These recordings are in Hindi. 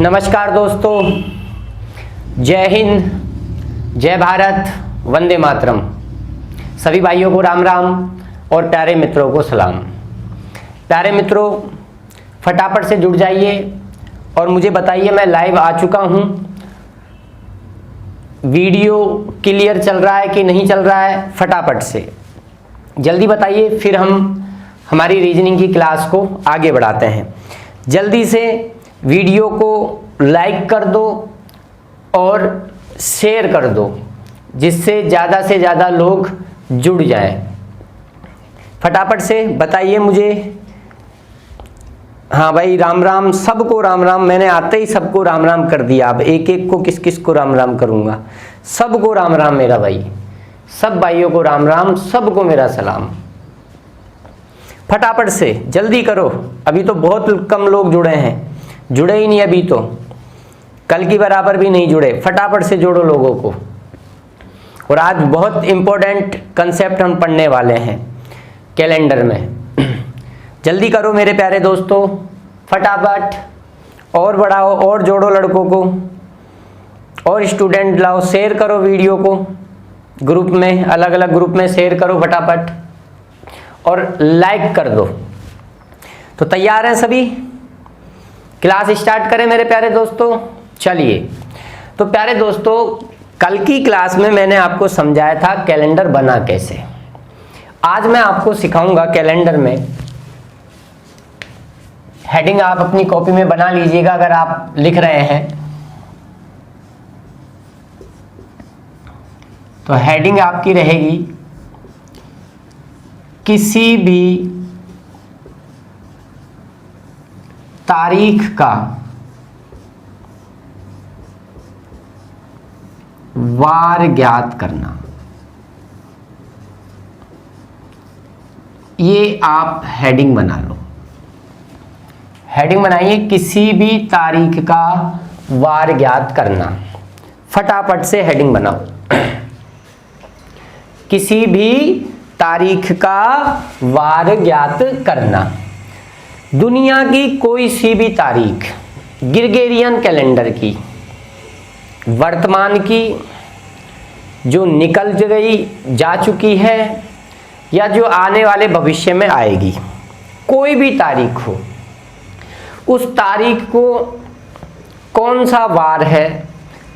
नमस्कार दोस्तों, जय हिंद, जय भारत, वंदे मातरम। सभी भाइयों को राम राम और प्यारे मित्रों को सलाम। प्यारे मित्रों, फटाफट से जुड़ जाइए और मुझे बताइए मैं लाइव आ चुका हूँ। वीडियो क्लियर चल रहा है कि नहीं चल रहा है, फटाफट से जल्दी बताइए, फिर हम हमारी रीजनिंग की क्लास को आगे बढ़ाते हैं। जल्दी से वीडियो को लाइक कर दो और शेयर कर दो, जिससे ज़्यादा से ज़्यादा लोग जुड़ जाएं। फटाफट से बताइए मुझे। हाँ भाई, राम राम, सबको राम राम। मैंने आते ही सबको राम राम कर दिया। अब एक एक को किस किस को राम राम करूँगा। सबको राम राम मेरा भाई, सब भाइयों को राम राम, सबको मेरा सलाम। फटाफट से जल्दी करो, अभी तो बहुत कम लोग जुड़े हैं, जुड़े ही नहीं अभी तो, कल की बराबर भी नहीं जुड़े। फटाफट से जोड़ो लोगों को। और आज बहुत इंपॉर्टेंट कंसेप्ट हम पढ़ने वाले हैं कैलेंडर में। जल्दी करो मेरे प्यारे दोस्तों, फटाफट, और बढ़ाओ और जोड़ो लड़कों को, और स्टूडेंट लाओ, शेयर करो वीडियो को ग्रुप में, अलग अलग ग्रुप में शेयर करो फटाफट, और लाइक कर दो। तो तैयार हैं सभी? क्लास स्टार्ट करें मेरे प्यारे दोस्तों। चलिए, तो प्यारे दोस्तों, कल की क्लास में मैंने आपको समझाया था कैलेंडर बना कैसे। आज मैं आपको सिखाऊंगा कैलेंडर में हेडिंग। आप अपनी कॉपी में बना लीजिएगा अगर आप लिख रहे हैं तो। हेडिंग आपकी रहेगी किसी भी तारीख का वार ज्ञात करना। ये आप हेडिंग बना लो। हेडिंग बनाइए, किसी भी तारीख का वार ज्ञात करना। फटाफट से हेडिंग बनाओ। किसी भी तारीख का वार ज्ञात करना। दुनिया की कोई सी भी तारीख, ग्रिगोरियन कैलेंडर की, वर्तमान की, जो निकल गई, जा चुकी है, या जो आने वाले भविष्य में आएगी, कोई भी तारीख हो, उस तारीख को कौन सा वार है,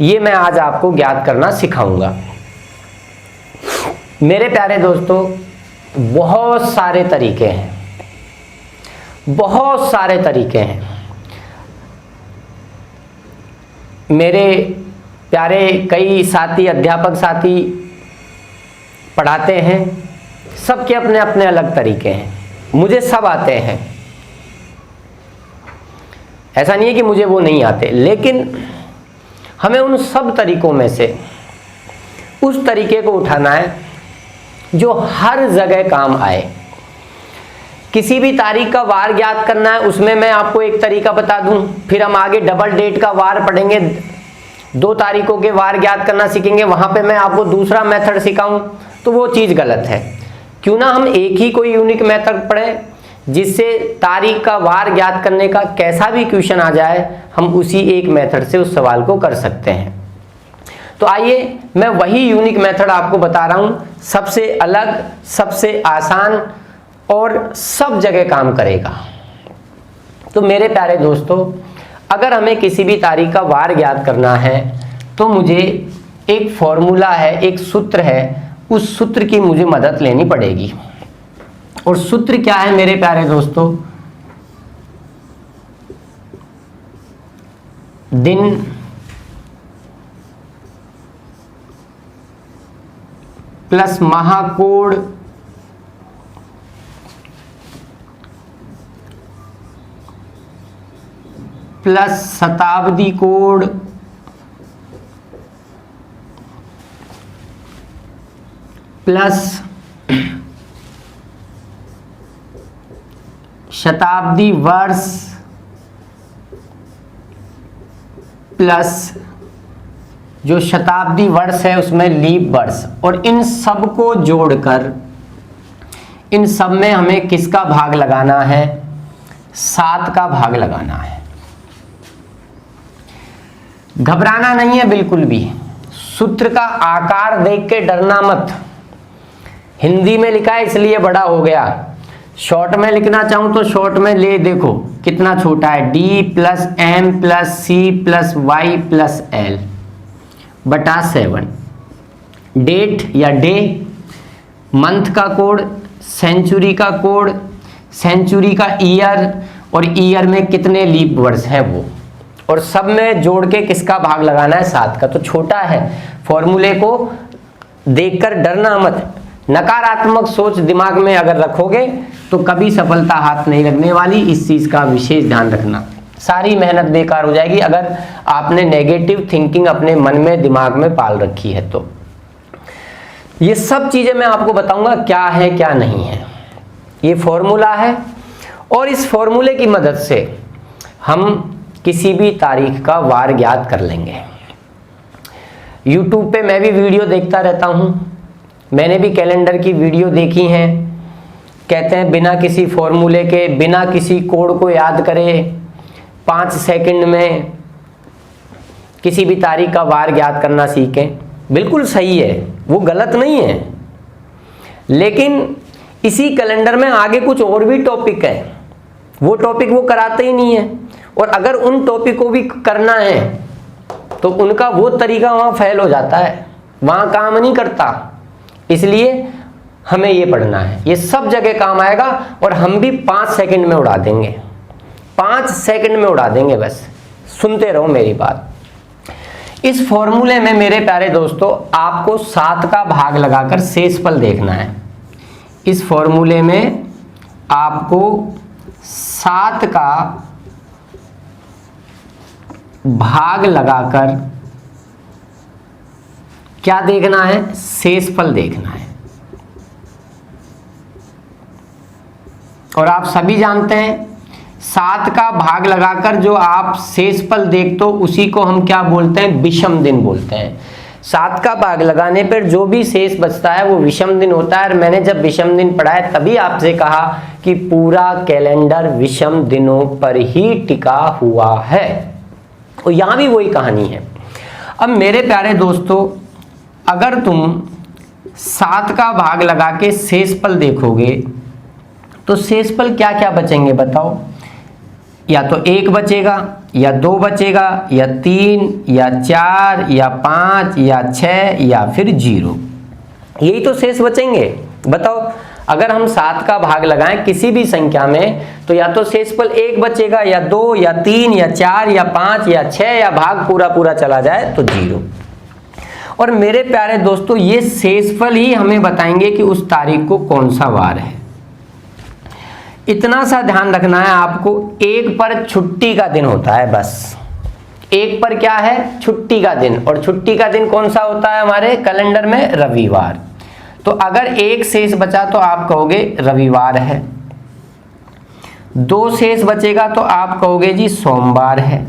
ये मैं आज आपको ज्ञात करना सिखाऊंगा। मेरे प्यारे दोस्तों, बहुत सारे तरीके हैं, बहुत सारे तरीके हैं। मेरे प्यारे कई साथी, अध्यापक साथी पढ़ाते हैं, सबके अपने अपने अलग तरीके हैं। मुझे सब आते हैं, ऐसा नहीं है कि मुझे वो नहीं आते, लेकिन हमें उन सब तरीकों में से उस तरीके को उठाना है जो हर जगह काम आए। किसी भी तारीख का वार ज्ञात करना है, उसमें मैं आपको एक तरीका बता दूं, फिर हम आगे डबल डेट का वार पढ़ेंगे, 2 तारीखों के वार ज्ञात करना सीखेंगे, वहां पे मैं आपको दूसरा मेथड सिखाऊं तो वो चीज गलत है। क्यों ना हम एक ही कोई यूनिक मेथड पढ़ें, जिससे तारीख का वार ज्ञात करने का कैसा भी क्वेश्चन आ जाए, हम उसी एक मेथड से उस सवाल को कर सकते हैं। तो आइए, मैं वही यूनिक मेथड आपको बता रहा हूं, सबसे अलग, सबसे आसान और सब जगह काम करेगा। तो मेरे प्यारे दोस्तों, अगर हमें किसी भी तारीख का वार ज्ञात करना है तो मुझे एक फॉर्मूला है, एक सूत्र है, उस सूत्र की मुझे मदद लेनी पड़ेगी। और सूत्र क्या है मेरे प्यारे दोस्तों? दिन प्लस महाकोड प्लस शताब्दी कोड प्लस शताब्दी वर्ष प्लस जो शताब्दी वर्ष है उसमें लीप वर्ष, और इन सब को जोड़कर इन सब में हमें किसका भाग लगाना है? 7 का भाग लगाना है। घबराना नहीं है बिल्कुल भी। सूत्र का आकार देख के डरना मत। हिंदी में लिखा है इसलिए बड़ा हो गया, शॉर्ट में लिखना चाहूं तो शॉर्ट में ले, देखो कितना छोटा है, d plus M plus C plus Y plus L बटा 7। डेट या डे, मंथ का कोड, सेंचुरी का कोड, सेंचुरी का ईयर, और ईयर में कितने लीप वर्ष है वो, और सब में जोड़ के किसका भाग लगाना है, 7 का। तो छोटा है, फॉर्मूले को देखकर डरना मत। नकारात्मक सोच दिमाग में अगर रखोगे तो कभी सफलता हाथ नहीं लगने वाली, इस चीज का विशेष ध्यान रखना। सारी मेहनत बेकार हो जाएगी अगर आपने नेगेटिव थिंकिंग अपने मन में दिमाग में पाल रखी है। तो ये सब चीजें मैं आपको बताऊंगा क्या है क्या नहीं है। ये फॉर्मूला है और इस फॉर्मूले की मदद से हम किसी भी तारीख का वार ज्ञात कर लेंगे। YouTube पे मैं भी वीडियो देखता रहता हूँ, मैंने भी कैलेंडर की वीडियो देखी हैं। कहते हैं बिना किसी फॉर्मूले के, बिना किसी कोड को याद करे 5 सेकंड में किसी भी तारीख का वार ज्ञात करना सीखें। बिल्कुल सही है, वो गलत नहीं है, लेकिन इसी कैलेंडर में आगे कुछ और भी टॉपिक है, वो टॉपिक वो कराते ही नहीं है। और अगर उन टॉपिक को भी करना है तो उनका वो तरीका वहाँ फेल हो जाता है, वहाँ काम नहीं करता। इसलिए हमें ये पढ़ना है, ये सब जगह काम आएगा और हम भी 5 सेकंड में उड़ा देंगे, 5 सेकंड में उड़ा देंगे। बस सुनते रहो मेरी बात। इस फॉर्मूले में मेरे प्यारे दोस्तों आपको 7 का भाग लगाकर शेषफल देखना है। इस फॉर्मूले में आपको 7 का भाग लगाकर क्या देखना है, शेषफल देखना है। और आप सभी जानते हैं 7 का भाग लगाकर जो आप शेषफल देखते हो उसी को हम क्या बोलते हैं, विषम दिन बोलते हैं। 7 का भाग लगाने पर जो भी शेष बचता है वो विषम दिन होता है। और मैंने जब विषम दिन पढ़ा है तभी आपसे कहा कि पूरा कैलेंडर विषम दिनों पर ही टिका हुआ है, और यहां भी वही कहानी है। अब मेरे प्यारे दोस्तों अगर तुम 7 का भाग लगा के शेषफल देखोगे तो शेषफल क्या क्या बचेंगे बताओ। या तो 1 बचेगा, या 2 बचेगा, या 3, या 4, या 5, या 6, या फिर 0। यही तो शेष बचेंगे। बताओ अगर हम 7 का भाग लगाएं किसी भी संख्या में तो या तो शेषफल 1 बचेगा, या 2, या 3, या 4, या 5, या 6, या भाग पूरा पूरा चला जाए तो 0। और मेरे प्यारे दोस्तों ये शेषफल ही हमें बताएंगे कि उस तारीख को कौन सा वार है। इतना सा ध्यान रखना है आपको, 1 पर छुट्टी का दिन होता है, बस 1 पर क्या है, छुट्टी का दिन। और छुट्टी का दिन कौन सा होता है हमारे कैलेंडर में, रविवार। तो अगर 1 शेष बचा तो आप कहोगे रविवार है, 2 शेष बचेगा तो आप कहोगे जी सोमवार है,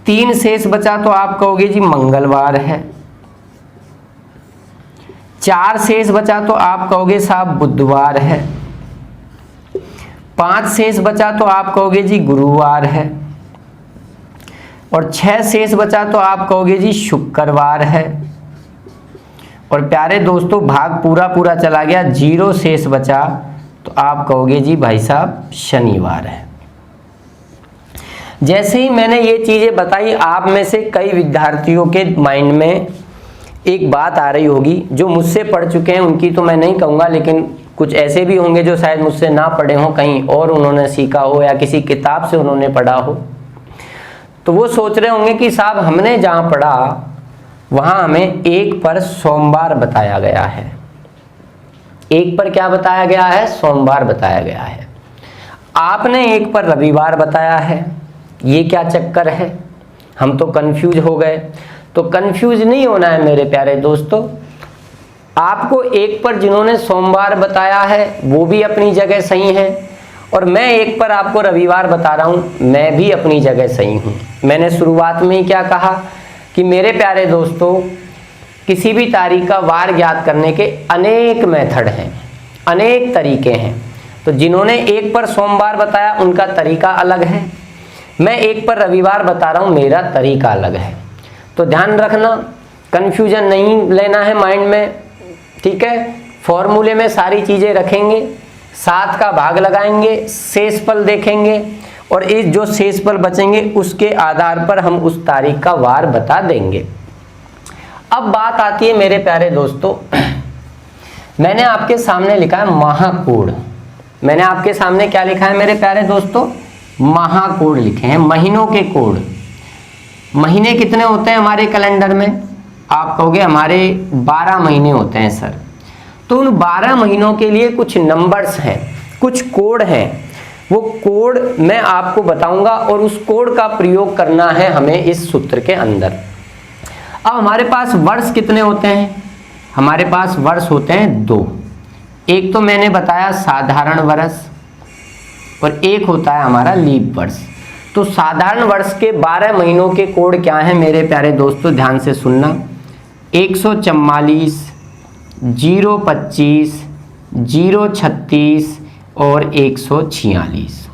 3 शेष बचा तो आप कहोगे जी मंगलवार है, 4 शेष बचा तो आप कहोगे साहब बुधवार है, 5 शेष बचा तो आप कहोगे जी गुरुवार है, और 6 शेष बचा तो आप कहोगे जी शुक्रवार है। और प्यारे दोस्तों भाग पूरा पूरा चला गया, 0 शेष बचा तो आप कहोगे जी भाई साहब शनिवार है। जैसे ही मैंने ये चीजें बताई आप में से कई विद्यार्थियों के माइंड में एक बात आ रही होगी, जो मुझसे पढ़ चुके हैं उनकी तो मैं नहीं कहूँगा, लेकिन कुछ ऐसे भी होंगे जो शायद मुझसे ना पढ़े हों, कहीं और उन्होंने सीखा हो या किसी किताब से उन्होंने पढ़ा हो। तो वो सोच रहे होंगे कि साहब हमने जहाँ पढ़ा वहाँ हमें 1 पर सोमवार बताया गया है। 1 पर क्या बताया गया है, सोमवार बताया गया है। आपने 1 पर रविवार बताया है, ये क्या चक्कर है, हम तो कंफ्यूज हो गए। तो कंफ्यूज नहीं होना है मेरे प्यारे दोस्तों। आपको 1 पर जिन्होंने सोमवार बताया है वो भी अपनी जगह सही है, और मैं 1 पर आपको रविवार बता रहा हूँ, मैं भी अपनी जगह सही हूँ। मैंने शुरुआत में ही क्या कहा कि मेरे प्यारे दोस्तों किसी भी तारीख का वार ज्ञात करने के अनेक मेथड हैं, अनेक तरीके हैं। तो जिन्होंने 1 पर सोमवार बताया उनका तरीका अलग है, मैं एक पर रविवार बता रहा हूँ, मेरा तरीका अलग है। तो ध्यान रखना, कन्फ्यूजन नहीं लेना है माइंड में, ठीक है। फॉर्मूले में सारी चीज़ें रखेंगे, 7 का भाग लगाएंगे, शेषफल देखेंगे और इस जो शेषफल बचेंगे उसके आधार पर हम उस तारीख का वार बता देंगे। अब बात आती है मेरे प्यारे दोस्तों, मैंने आपके सामने लिखा है महाकोड। मैंने आपके सामने क्या लिखा है मेरे प्यारे दोस्तों? महाकोड लिखे हैं, महीनों के कोड। महीने कितने होते हैं हमारे कैलेंडर में? आप कहोगे हमारे 12 महीने होते हैं सर। तो उन 12 महीनों के लिए कुछ नंबर्स हैं, कुछ कोड हैं, वो कोड मैं आपको बताऊंगा और उस कोड का प्रयोग करना है हमें इस सूत्र के अंदर। अब हमारे पास वर्ष कितने होते हैं? हमारे पास वर्ष होते हैं 2। एक तो मैंने बताया साधारण वर्ष और एक होता है हमारा लीप वर्ष। तो साधारण वर्ष के 12 महीनों के कोड क्या हैं मेरे प्यारे दोस्तों? ध्यान से सुनना। 144, 025, 036 और 146,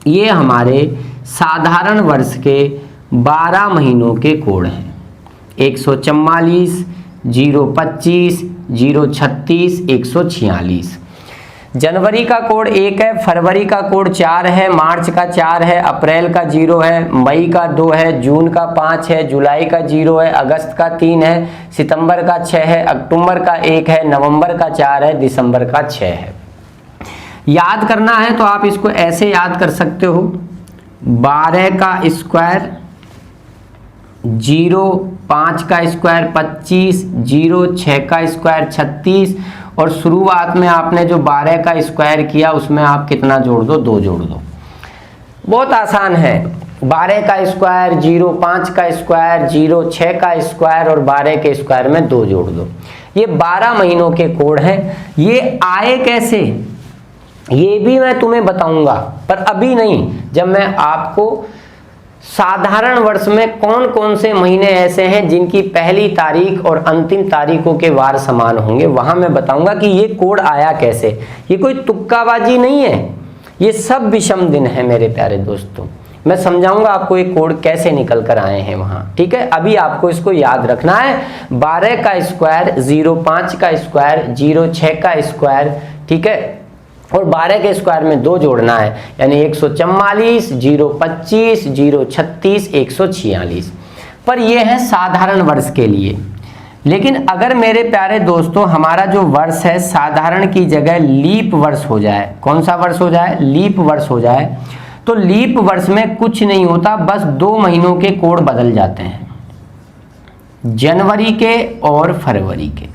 ये हमारे साधारण वर्ष के 12 महीनों के कोड हैं। 144, 025, 036, 146। जनवरी का कोड 1 है, फरवरी का कोड 4 है, मार्च का 4 है, अप्रैल का 0 है, मई का 2 है, जून का 5 है, जुलाई का 0 है, अगस्त का 3 है, सितंबर का 6 है, अक्टूबर का 1 है, नवंबर का 4 है, दिसंबर का 6 है। याद करना है तो आप इसको ऐसे याद कर सकते हो, 12 का स्क्वायर, 0, 5 का स्क्वायर 25, 0, 6 का स्क्वायर 36 और शुरुआत में आपने जो 12 का स्क्वायर किया उसमें आप कितना जोड़ दो? 2 जोड़ दो। बहुत आसान है। 12 का स्क्वायर, 0, 5 का स्क्वायर, 0, 6 का स्क्वायर और 12 के स्क्वायर में 2 जोड़ दो। ये 12 महीनों के कोड हैं। ये आए कैसे ये भी मैं तुम्हें बताऊंगा, पर अभी नहीं। जब मैं आपको साधारण वर्ष में कौन कौन से महीने ऐसे हैं जिनकी पहली तारीख और अंतिम तारीखों के वार समान होंगे, वहां मैं बताऊंगा कि ये कोड आया कैसे। ये कोई तुक्काबाजी नहीं है, ये सब विषम दिन है मेरे प्यारे दोस्तों। मैं समझाऊंगा आपको ये कोड कैसे निकल कर आए हैं वहां, ठीक है। अभी आपको इसको याद रखना है। 12 का स्क्वायर, 0.5 का स्क्वायर, 0.6 का स्क्वायर, ठीक है, और 12 के स्क्वायर में 2 जोड़ना है, यानी 144, 025, 036, 146। पर यह है साधारण वर्ष के लिए। लेकिन अगर मेरे प्यारे दोस्तों हमारा जो वर्ष है साधारण की जगह लीप वर्ष हो जाए, कौन सा वर्ष हो जाए? लीप वर्ष हो जाए, तो लीप वर्ष में कुछ नहीं होता, बस 2 महीनों के कोड बदल जाते हैं, जनवरी के और फरवरी के।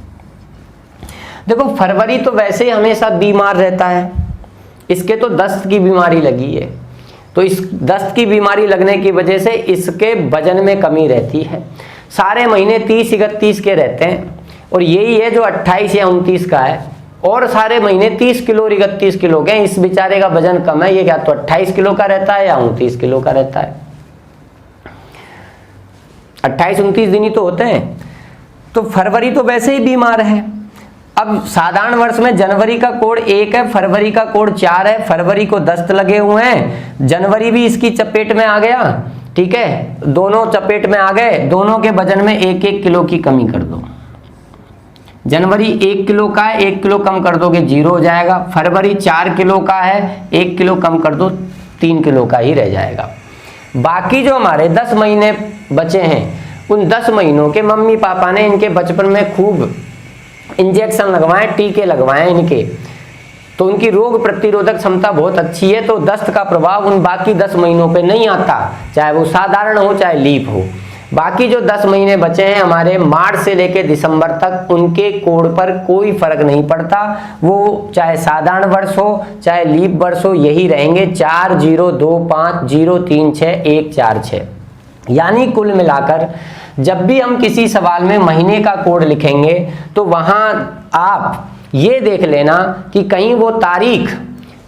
देखो फरवरी तो वैसे ही हमेशा बीमार रहता है, इसके तो दस्त की बीमारी लगी है, तो इस दस्त की बीमारी लगने की वजह से इसके वजन में कमी रहती है। सारे महीने 30-31 के रहते हैं और यही है जो 28 या 29 का है, और सारे महीने 30 किलो और 31 किलो के। इस बेचारे का वजन कम है, ये क्या तो 28 किलो का रहता है या 29 किलो का रहता है। 28-29 दिन ही तो होते हैं। तो फरवरी तो वैसे ही बीमार है। अब साधारण वर्ष में जनवरी का कोड 1 है, फरवरी का कोड 4 है। फरवरी को दस्त लगे हुए हैं, जनवरी भी इसकी चपेट में आ गया, ठीक है, दोनों चपेट में आ गए। दोनों के वजन में 1-1 किलो की कमी कर दो। जनवरी 1 किलो का है, 1 किलो कम कर दोगे 0 हो जाएगा। फरवरी 4 किलो का है, 1 किलो कम कर दो 3 किलो का ही रह जाएगा। बाकी जो हमारे 10 महीने बचे हैं, उन 10 महीनों के मम्मी पापा ने इनके बचपन में खूब इंजेक्शन लगवाएं, टीके लगवाएं इनके, तो उनकी रोग प्रतिरोधक क्षमता बहुत अच्छी है, तो दस्त का प्रभाव उन बाकी 10 महीनों पे नहीं आता, चाहे वो साधारण हो चाहे लीप हो। बाकी जो 10 महीने बचे हैं हमारे मार्च से लेकर दिसंबर तक, उनके कोड पर कोई फर्क नहीं पड़ता, वो चाहे साधारण वर्ष हो चाहे लीप वर्ष हो, यही रहेंगे 4025036146। यानी कुल मिलाकर जब भी हम किसी सवाल में महीने का कोड लिखेंगे तो वहां आप ये देख लेना कि कहीं वो तारीख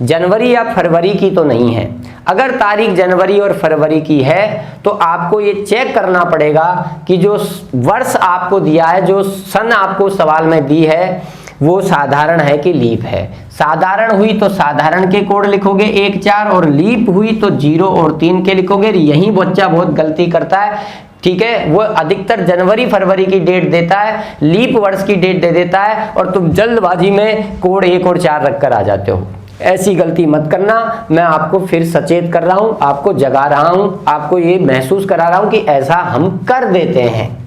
जनवरी या फरवरी की तो नहीं है। अगर तारीख जनवरी और फरवरी की है तो आपको ये चेक करना पड़ेगा कि जो वर्ष आपको दिया है, जो सन आपको सवाल में दी है, वो साधारण है कि लीप है। साधारण हुई तो साधारण के कोड लिखोगे 1 4, और लीप हुई तो 0 और 3 के लिखोगे। यही बच्चा बहुत गलती करता है, ठीक है, वो अधिकतर जनवरी फरवरी की डेट देता है, लीप वर्ष की डेट दे देता है, और तुम जल्दबाजी में कोड 1 और 4 रख कर आ जाते हो। ऐसी गलती मत करना। मैं आपको फिर सचेत कर रहा हूं, आपको जगा रहा हूं, आपको ये महसूस करा रहा हूं कि ऐसा हम कर देते हैं,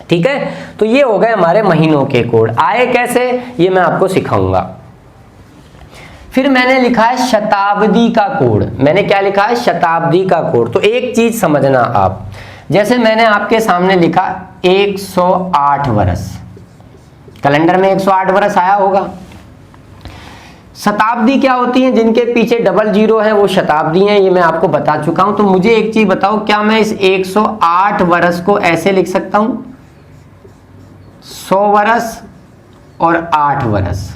ठीक है। तो ये हो गए हमारे महीनों के कोड। आए कैसे, ये मैं आपको सिखाऊंगा। फिर मैंने लिखा है शताब्दी का कोड। मैंने क्या लिखा है, शताब्दी का कोड। तो एक चीज समझना आप, जैसे मैंने आपके सामने लिखा 108 वर्ष, कैलेंडर में 108 वर्ष आया होगा। शताब्दी क्या होती है, जिनके पीछे डबल जीरो है वो शताब्दी है, ये मैं आपको बता चुका हूं। तो मुझे एक चीज बताओ, क्या मैं इस 108 वर्ष को ऐसे लिख सकता हूं, 100 वर्ष और 8 वर्ष,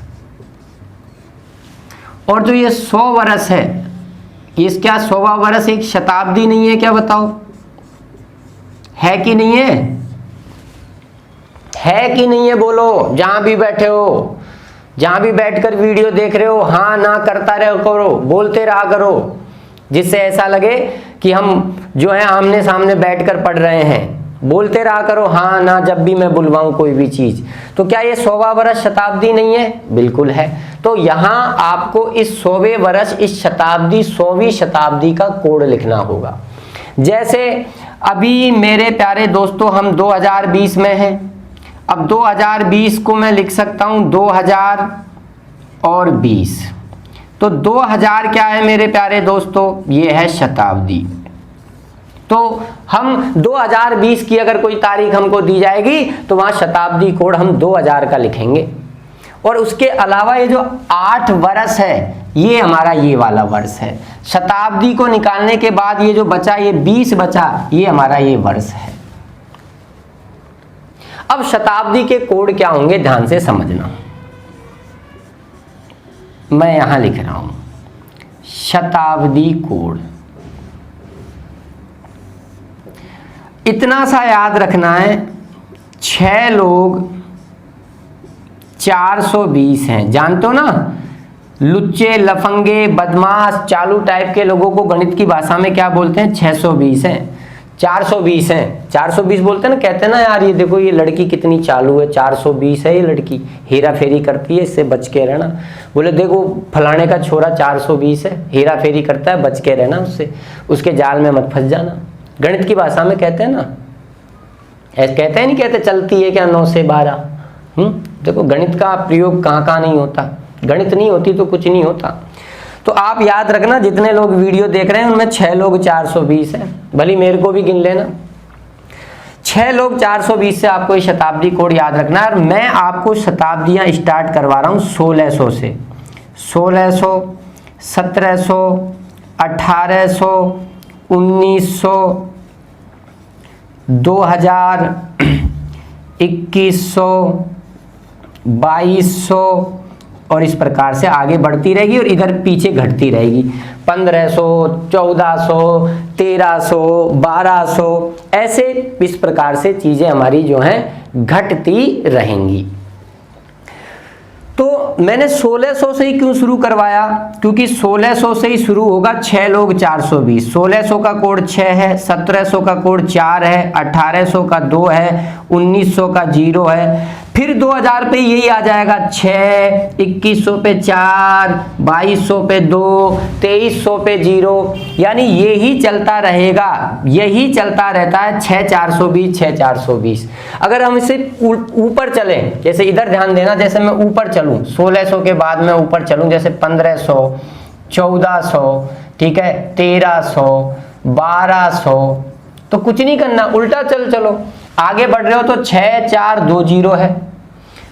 और जो ये 100 वर्ष है, ये क्या 100वां वर्ष एक शताब्दी नहीं है क्या, बताओ है कि नहीं है? है कि नहीं है, बोलो। जहां भी बैठे हो, जहां भी बैठकर वीडियो देख रहे हो, हाँ ना करता रहो करो, बोलते रहा करो, जिससे ऐसा लगे कि हम जो है आमने सामने बैठकर पढ़ रहे हैं। बोलते रहा करो हाँ ना, जब भी मैं बुलवाऊं कोई भी चीज। तो क्या ये 100वां वर्ष शताब्दी नहीं है? बिल्कुल है। तो यहां आपको इस 100वें वर्ष, इस शताब्दी, 100वीं शताब्दी का कोड लिखना होगा। जैसे अभी मेरे प्यारे दोस्तों हम 2020 में हैं। अब 2020 को मैं लिख सकता हूं 2020। तो 2000 क्या है मेरे प्यारे दोस्तों, ये है शताब्दी। तो हम 2020 की अगर कोई तारीख हमको दी जाएगी तो वहां शताब्दी कोड हम 2000 का लिखेंगे। और उसके अलावा ये जो 8 वर्ष है, ये हमारा ये वाला वर्ष है। शताब्दी को निकालने के बाद ये जो बचा, ये 20 बचा, ये हमारा ये वर्ष है। अब शताब्दी के कोड क्या होंगे, ध्यान से समझना। मैं यहां लिख रहा हूं शताब्दी कोड। इतना सा याद रखना है, 6 लोग 420 हैं। जानते हो ना, लुच्चे, लफंगे, बदमाश, चालू टाइप के लोगों को गणित की भाषा में क्या बोलते हैं, 620 हैं, 420 हैं। 420 बोलते हैं ना, कहते हैं ना यार ये देखो ये लड़की कितनी चालू है, 420 है ये लड़की, हेरा फेरी करती है, इससे बच के रहना। बोले देखो फलाने का छोरा 420 है, हेरा फेरी करता है, बच के रहना उससे, उसके जाल में मत फंस जाना। गणित की भाषा में कहते हैं ना, ऐसे कहते हैं, नहीं कहते चलती है क्या 9 से 12। देखो गणित का प्रयोग कहाँ कहाँ नहीं होता, गणित नहीं होती तो कुछ नहीं होता। तो आप याद रखना, जितने लोग वीडियो देख रहे हैं उनमें 6 लोग 420 हैं, भली मेरे को भी गिन लेना। 6 लोग 420 से आपको ये शताब्दी कोड याद रखना है। और मैं आपको शताब्दियां स्टार्ट करवा रहा हूं 1600 से। 1600, 1700, 1800, 1900, 2000, 2100, 2200 और इस प्रकार से आगे बढ़ती रहेगी और इधर पीछे घटती रहेगी। 1500, 1400, 1300, 1200, ऐसे इस प्रकार से चीजें हमारी जो हैं घटती रहेंगी। तो मैंने 1600 से ही क्यों शुरू करवाया, क्योंकि 1600 से ही शुरू होगा। 6 लोग 420, 1600 का कोड 6 है, 1700 का कोड 4 है, 1800 का 2 है, 1900 का 0 है, फिर 2000 पे यही आ जाएगा 6, 2100 पे 4, 2200 पे 2, 2300 पे 0, यानी यही चलता रहेगा, यही चलता रहता है 6 420, 6 420। अगर हम इसे ऊपर चलें, जैसे इधर ध्यान देना, जैसे मैं ऊपर चलूं 1600 के बाद मैं ऊपर चलूं, जैसे 1500, 1400, ठीक है, 1300, 1200, तो कुछ नहीं करना, उल्टा चलो। आगे बढ़ रहे हो तो 6 4 2 0 है,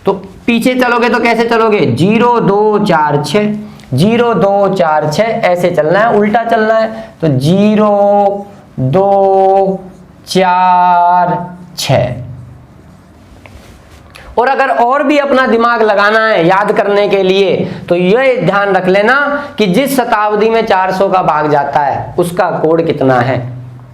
तो पीछे चलोगे तो कैसे चलोगे, 0 2 4 6, 0 2 4 6, ऐसे चलना है, उल्टा चलना है। तो 0 2 4 6। और अगर और भी अपना दिमाग लगाना है याद करने के लिए, तो यह ध्यान रख लेना कि जिस शताब्दी में 400 का भाग जाता है उसका कोड कितना है,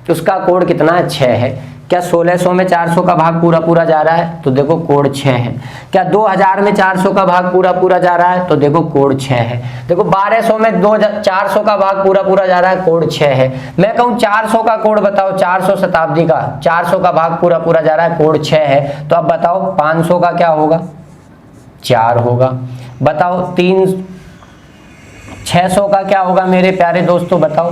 उसका कोड कितना है, 6 है। क्या 1600 में 400 का भाग पूरा पूरा जा रहा है? तो देखो कोड 6 है। क्या 2000 में 400 का भाग पूरा पूरा जा रहा है? तो देखो कोड 6 है। देखो 1200 में 400 का भाग पूरा पूरा जा रहा है, कोड 6 है। मैं कहूँ 400 का कोड बताओ, 400 शताब्दी का 400 का भाग पूरा पूरा जा रहा है, कोड 6 है। तो अब बताओ 500 का क्या होगा? 4 होगा। बताओ 600 का क्या होगा मेरे प्यारे दोस्तों? बताओ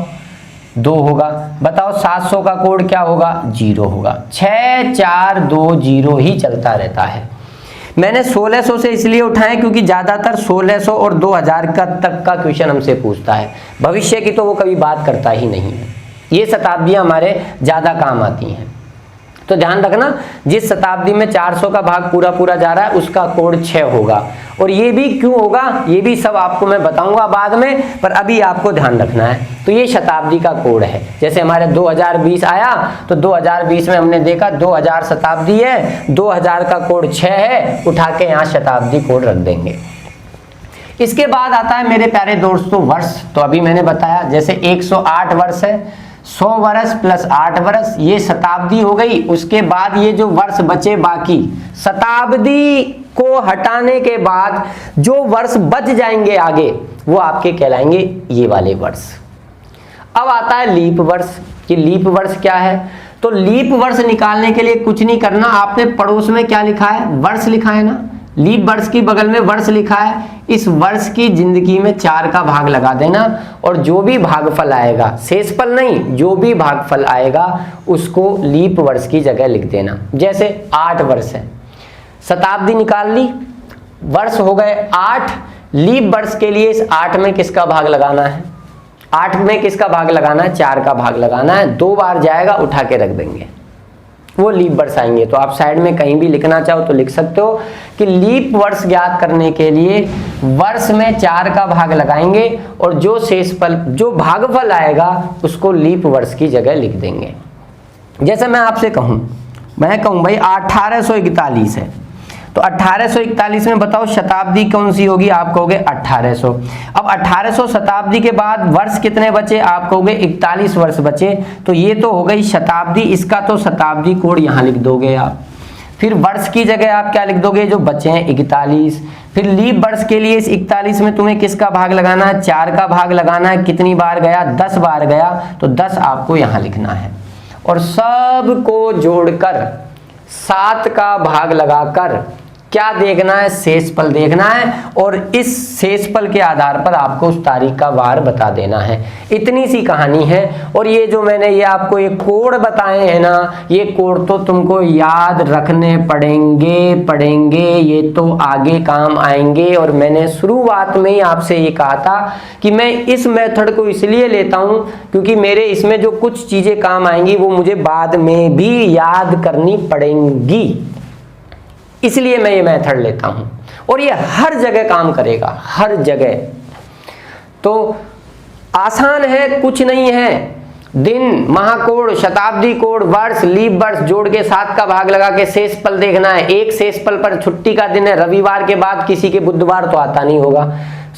2 होगा। बताओ 700 का कोड क्या होगा? 0 होगा। 6 4 2 0 ही चलता रहता है। मैंने 1600 से इसलिए उठाए क्योंकि ज्यादातर 1600 और 2000 का तक का क्वेश्चन हमसे पूछता है। भविष्य की तो वो कभी बात करता ही नहीं है। ये शताब्दियां हमारे ज्यादा काम आती हैं। तो ध्यान रखना, जिस शताब्दी में 400 का भाग पूरा पूरा जा रहा है उसका कोड 6 होगा। और ये भी क्यों होगा, ये भी सब आपको मैं बताऊंगा बाद में, पर अभी आपको ध्यान रखना है। तो ये शताब्दी का कोड है। जैसे हमारे 2020 आया तो 2020 में हमने देखा 2000 शताब्दी है, 2000 का कोड 6 है, उठा के यहाँ शताब्दी कोड रख देंगे। इसके बाद आता है मेरे प्यारे दोस्तों वर्ष। तो अभी मैंने बताया जैसे 108 वर्ष है, 100 वर्ष प्लस 8 वर्ष, ये शताब्दी हो गई। उसके बाद ये जो वर्ष बचे बाकी, शताब्दी को हटाने के बाद जो वर्ष बच जाएंगे आगे, वो आपके कहलाएंगे ये वाले वर्ष। अब आता है लीप वर्ष। कि लीप वर्ष क्या है? तो लीप वर्ष निकालने के लिए कुछ नहीं करना, आपने पड़ोस में क्या लिखा है? वर्ष लिखा है ना। लीप वर्ष की बगल में वर्ष लिखा है, इस वर्ष की जिंदगी में 4 का भाग लगा देना और जो भी भागफल आएगा, शेषफल नहीं, जो भी भागफल आएगा उसको लीप वर्ष की जगह लिख देना। जैसे 8 वर्ष है, शताब्दी निकाल ली, वर्ष हो गए 8, लीप वर्ष के लिए इस 8 में किसका भाग लगाना है? 8 में किसका भाग लगाना है? 4 का भाग लगाना है। 2 बार जाएगा, उठा के रख देंगे, वो लीप वर्ष आएंगे। तो आप साइड में कहीं भी लिखना चाहो तो लिख सकते हो कि लीप वर्ष ज्ञात करने के लिए वर्ष में 4 का भाग लगाएंगे और जो शेषफल, जो भागफल आएगा उसको लीप वर्ष की जगह लिख देंगे। जैसे मैं आपसे कहूं, मैं कहूं भाई 1841 है, तो 1841 में बताओ शताब्दी कौन सी होगी? आप कहोगे 1800। अब 1800 शताब्दी के बाद वर्ष कितने बचे? आप कहोगे 41 वर्ष बचे। तो ये तो हो गई शताब्दी, इसका तो शताब्दी कोड यहाँ लिख दोगे आप। फिर वर्ष की जगह आप क्या लिख दोगे? जो बचे हैं 41। फिर लीप वर्ष के लिए इस 41 में तुम्हें किसका भाग लगाना है? 4 का भाग लगाना है। कितनी बार गया? 10 बार गया, तो 10 आपको यहाँ लिखना है। और सबको जोड़कर 7 का भाग लगाकर क्या देखना है? शेषफल देखना है और इस शेषफल के आधार पर आपको उस तारीख का वार बता देना है। इतनी सी कहानी है। और ये जो मैंने ये आपको ये कोड बताए हैं ना, ये कोड तो तुमको याद रखने पड़ेंगे, ये तो आगे काम आएंगे। और मैंने शुरुआत में ही आपसे ये कहा था कि मैं इस मेथड को इसलिए लेता हूं क्योंकि मेरे इसमें जो कुछ चीजें काम आएंगी वो मुझे बाद में भी याद करनी पड़ेंगी, इसलिए मैं ये मेथड लेता हूं। और ये हर जगह काम करेगा, हर जगह। तो आसान है, कुछ नहीं है। दिन, महाकोड, शताब्दी कोड, वर्ष, लीप वर्ष जोड़ के 7 का भाग लगा के शेषफल देखना है। एक शेषफल पर छुट्टी का दिन है, रविवार के बाद किसी के बुधवार तो आता नहीं होगा,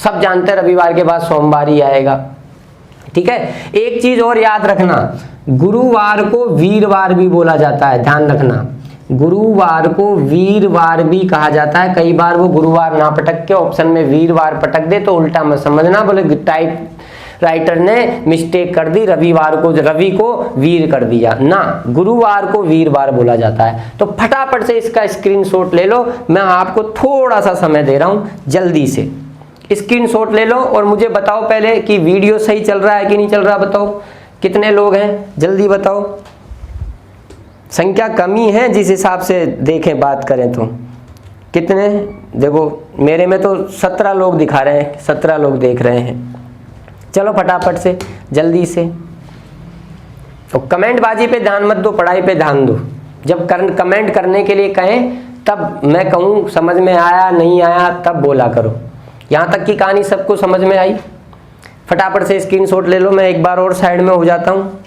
सब जानते हैं रविवार के बाद सोमवार ही आएगा। ठीक है। एक चीज और याद रखना, गुरुवार को वीरवार भी बोला जाता है, ध्यान रखना। गुरुवार को वीरवार भी कहा जाता है। कई बार वो गुरुवार ना पटक के ऑप्शन में वीरवार पटक दे तो उल्टा मत समझना, बोले टाइप राइटर ने मिस्टेक कर दी, रविवार को रवि को वीर कर दिया ना, गुरुवार को वीरवार बोला जाता है। तो फटाफट से इसका स्क्रीनशॉट ले लो, मैं आपको थोड़ा सा समय दे रहा हूं, जल्दी से स्क्रीनशॉट ले लो और मुझे बताओ पहले कि वीडियो सही चल रहा है कि नहीं चल रहा। बताओ कितने लोग हैं, जल्दी बताओ। संख्या कमी है जिस हिसाब से देखें, बात करें तो कितने? देखो मेरे में तो 17 लोग दिखा रहे हैं, 17 लोग देख रहे हैं। चलो फटाफट से जल्दी से। तो कमेंट बाजी पे ध्यान मत दो, पढ़ाई पे ध्यान दो। जब कमेंट करने के लिए कहें तब मैं कहूँ समझ में आया नहीं आया तब बोला करो। यहाँ तक की कहानी सबको समझ में आई? फटाफट से स्क्रीनशॉट ले लो, मैं एक बार और साइड में हो जाता हूँ।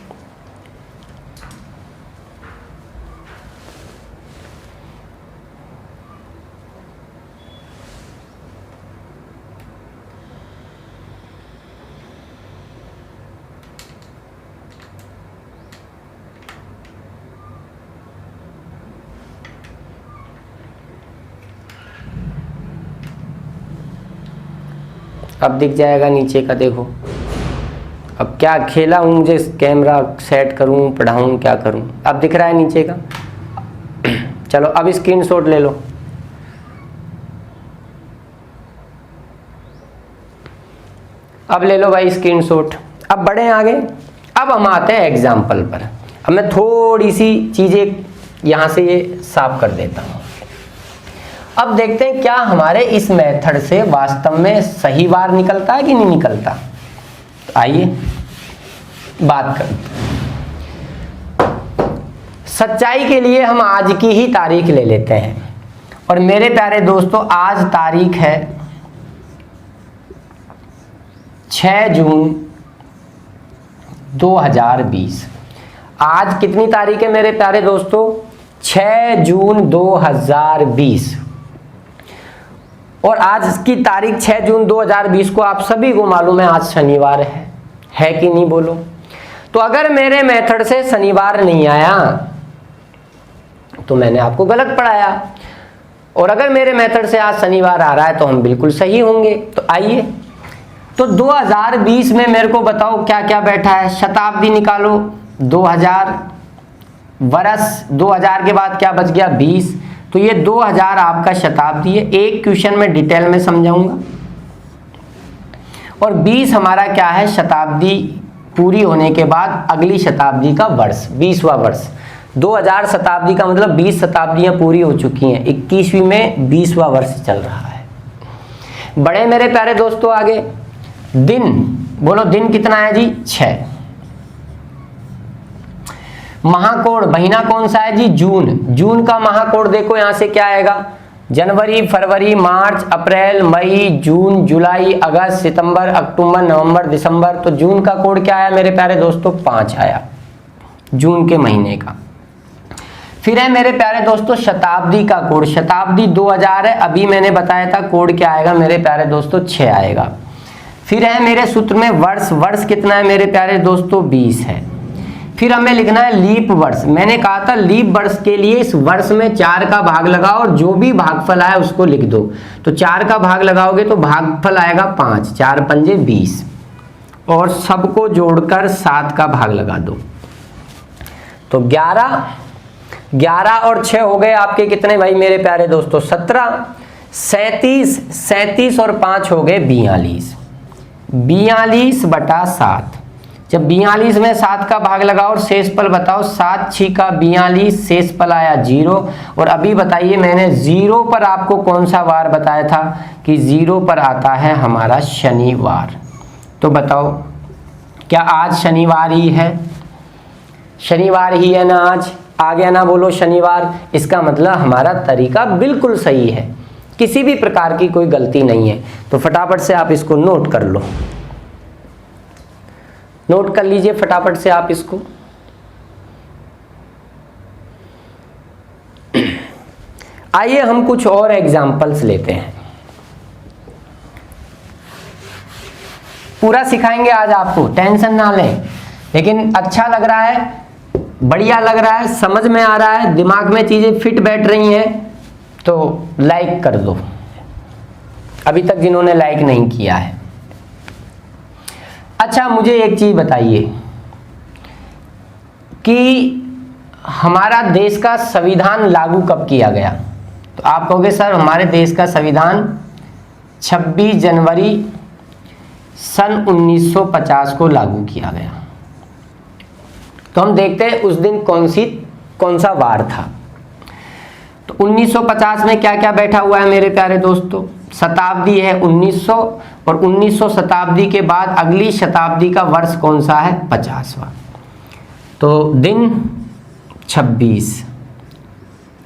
अब दिख जाएगा नीचे का, देखो। अब क्या खेला हूँ, मुझे कैमरा सेट करूँ, पढ़ाऊँ, क्या करूँ? अब दिख रहा है नीचे का। चलो अब स्क्रीनशॉट ले लो। अब ले लो भाई स्क्रीनशॉट। अब बढ़े आगे। अब हम आते हैं एग्जाम्पल पर। अब मैं थोड़ी सी चीज़ें यहाँ से ये साफ कर देता हूँ। अब देखते हैं क्या हमारे इस मेथड से वास्तव में सही वार निकलता है कि नहीं निकलता। तो आइए बात करते हैं। सच्चाई के लिए हम आज की ही तारीख ले लेते हैं। और मेरे प्यारे दोस्तों, आज तारीख है 6 जून 2020। आज कितनी तारीख है मेरे प्यारे दोस्तों? 6 जून 2020। और आज की तारीख 6 जून 2020 को आप सभी को मालूम है आज शनिवार है कि नहीं, बोलो। तो अगर मेरे मेथड से शनिवार नहीं आया तो मैंने आपको गलत पढ़ाया, और अगर मेरे मेथड से आज शनिवार आ रहा है तो हम बिल्कुल सही होंगे। तो आइए, तो 2020 में मेरे को बताओ क्या क्या बैठा है। शताब्दी निकालो, 2000 वर्ष, 2000 के बाद क्या बच गया? 20। तो ये 2000 आपका शताब्दी है। एक क्वेश्चन में डिटेल में समझाऊंगा। और 20 हमारा क्या है? शताब्दी पूरी होने के बाद अगली शताब्दी का वर्ष, 20वां वर्ष। 2000 शताब्दी का मतलब 20 शताब्दियां पूरी हो चुकी हैं, 21वीं में 20वां वर्ष चल रहा है। बड़े मेरे प्यारे दोस्तों आगे, दिन बोलो, दिन कितना है जी? 6। महाकोण, महीना कौन सा है जी? जून। जून का महाकोण देखो यहां से क्या आएगा? जनवरी, फरवरी, मार्च, अप्रैल, मई, जून, जुलाई, अगस्त, सितंबर, अक्टूबर, नवंबर, दिसंबर। तो जून का कोड क्या आया मेरे प्यारे दोस्तों? 5 आया, जून के महीने का। फिर है मेरे प्यारे दोस्तों शताब्दी का कोड। शताब्दी 2000 है, अभी मैंने बताया था कोड क्या आएगा मेरे प्यारे दोस्तों? 6 आएगा। फिर है मेरे सूत्र में वर्ष। वर्ष कितना है मेरे प्यारे दोस्तों? 20 है। फिर हमें लिखना है लीप वर्ष। मैंने कहा था लीप वर्ष के लिए इस वर्ष में 4 का भाग लगाओ और जो भी भागफल आए उसको लिख दो। तो 4 का भाग लगाओगे तो भागफल आएगा 5, 4 पंजे 20, और सबको जोड़कर 7 का भाग लगा दो। तो 11 और 6 हो गए आपके कितने भाई मेरे प्यारे दोस्तों? 17। 37 और 5 हो गए 42। 42/7। जब 42 में 7 का भाग लगाओ और शेष पल बताओ। 7 6 का 42, शेष पल आया 0। और अभी बताइए, मैंने 0 पर आपको कौन सा वार बताया था? कि 0 पर आता है हमारा शनिवार। तो बताओ क्या आज शनिवार ही है? शनिवार ही है ना आज? आ गया ना, बोलो शनिवार। इसका मतलब हमारा तरीका बिल्कुल सही है, किसी भी प्रकार की कोई गलती नहीं है। तो फटाफट से आप इसको नोट कर लो, नोट कर लीजिए फटाफट से आप इसको। आइए हम कुछ और एग्जाम्पल्स लेते हैं। पूरा सिखाएंगे आज आपको, टेंशन ना लें। लेकिन अच्छा लग रहा है, बढ़िया लग रहा है, समझ में आ रहा है, दिमाग में चीजें फिट बैठ रही हैं तो लाइक कर दो, अभी तक जिन्होंने लाइक नहीं किया है। अच्छा मुझे एक चीज बताइए कि हमारा देश का संविधान लागू कब किया गया? तो आप कहोगे सर हमारे देश का संविधान 26 जनवरी सन 1950 को लागू किया गया। तो हम देखते हैं उस दिन कौन सा वार था। तो 1950 में क्या क्या बैठा हुआ है मेरे प्यारे दोस्तों? शताब्दी है 1900, और 1900 शताब्दी के बाद अगली शताब्दी का वर्ष कौन सा है? 50वां। तो दिन 26,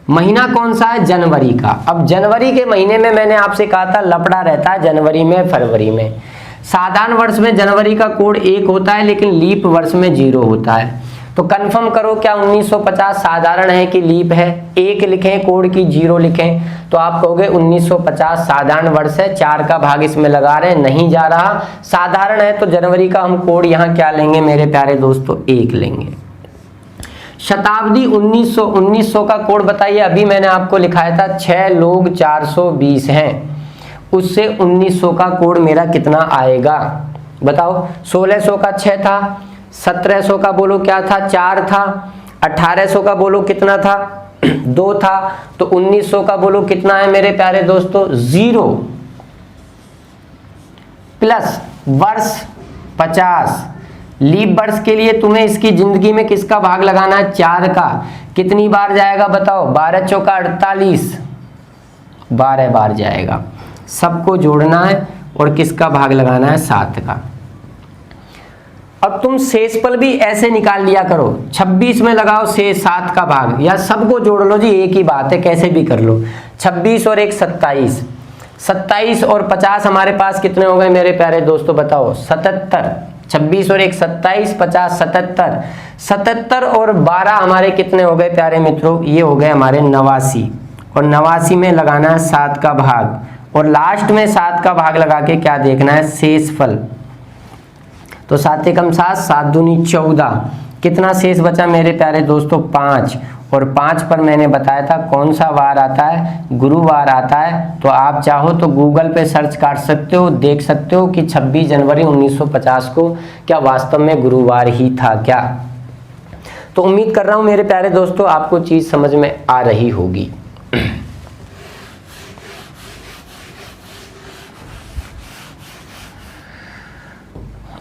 महीना कौन सा है? जनवरी का। अब जनवरी के महीने में मैंने आपसे कहा था लफड़ा रहता है जनवरी में, फरवरी में। साधारण वर्ष में जनवरी का कोड 1 होता है, लेकिन लीप वर्ष में 0 होता है। तो कंफर्म करो क्या 1950 साधारण है कि लीप है? 1 लिखें कोड की, 0 लिखें, तो आप कहोगे 1950 साधारण वर्ष है, 4 का भाग इसमें लगा रहे हैं, नहीं जा रहा, साधारण है। तो जनवरी का हम कोड यहाँ क्या लेंगे मेरे प्यारे दोस्तों? 1 लेंगे। शताब्दी 1900 का कोड बताइए। अभी मैंने आपको लिखाया था 6 लोग 420 हैं। उससे 1900 का कोड मेरा कितना आएगा बताओ। 1600 का 6 था, 1700 का बोलो क्या था 4 था, 1800 का बोलो कितना था 2 था, तो 1900 का बोलो कितना है मेरे प्यारे दोस्तों 0 प्लस वर्ष 50। लीप वर्ष के लिए तुम्हें इसकी जिंदगी में किसका भाग लगाना है 4 का। कितनी बार जाएगा बताओ 12 चौका 48, 12 बार जाएगा। सबको जोड़ना है और किसका भाग लगाना है 7 का। अब तुम शेषफल भी ऐसे निकाल लिया करो, 26 में लगाओ शेष 7 का भाग, या सबको जोड़ लो जी, एक ही बात है, कैसे भी कर लो। 26 और 1 27, 27 और 50 हमारे पास कितने हो गए मेरे प्यारे दोस्तों बताओ 77। 26 और 1 27, 50 77, 77 और 12 हमारे कितने हो गए प्यारे मित्रों, ये हो गए हमारे 89, और 89 में लगाना है 7 का भाग, और लास्ट में 7 का भाग लगा के क्या देखना है शेषफल। तो 7 एकम 7, 7 दूनी 14, कितना शेष बचा मेरे प्यारे दोस्तों 5, और 5 पर मैंने बताया था कौन सा वार आता है गुरुवार आता है। तो आप चाहो तो गूगल पे सर्च कर सकते हो, देख सकते हो कि 26 जनवरी 1950 को क्या वास्तव में गुरुवार ही था क्या। तो उम्मीद कर रहा हूं मेरे प्यारे दोस्तों आपको चीज समझ में आ रही होगी।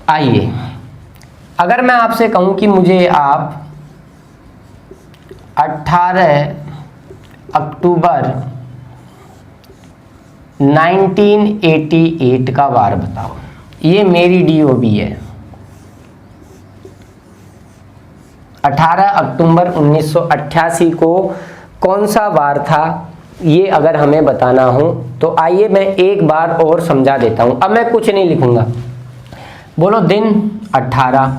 आइए, अगर मैं आपसे कहूं कि मुझे आप 18 अक्टूबर 1988 का वार बताओ, ये मेरी डीओबी है। 18 अक्टूबर 1988 को कौन सा वार था ये अगर हमें बताना हो तो आइए मैं एक बार और समझा देता हूं। अब मैं कुछ नहीं लिखूंगा, बोलो दिन 18,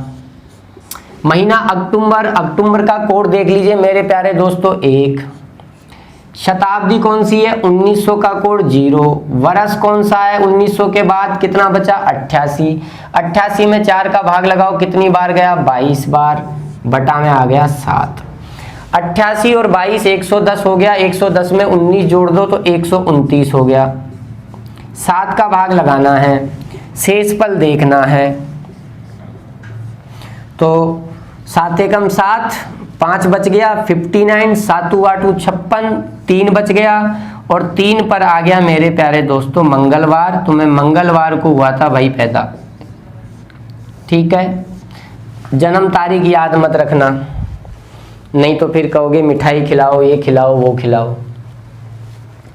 महीना अक्टूबर, अक्टूबर का कोड देख लीजिए मेरे प्यारे दोस्तों 1, शताब्दी कौन सी है 1900 का कोड 0, वर्ष कौन सा है 1900 के बाद कितना बचा 88, 88 में 4 का भाग लगाओ कितनी बार गया 22 बार, बटा में आ गया 7। 88 और 22 110 हो गया, 110 में 19 जोड़ दो तो 129 हो गया। 7 का भाग लगाना है, शेषफल देखना है, तो 7 एकम 7, 5 बच गया 59, 7 8 56, 3 बच गया, और 3 पर आ गया मेरे प्यारे दोस्तों मंगलवार। तो मैं मंगलवार को हुआ था भाई पैदा, ठीक है। जन्म तारीख याद मत रखना, नहीं तो फिर कहोगे मिठाई खिलाओ, ये खिलाओ, वो खिलाओ,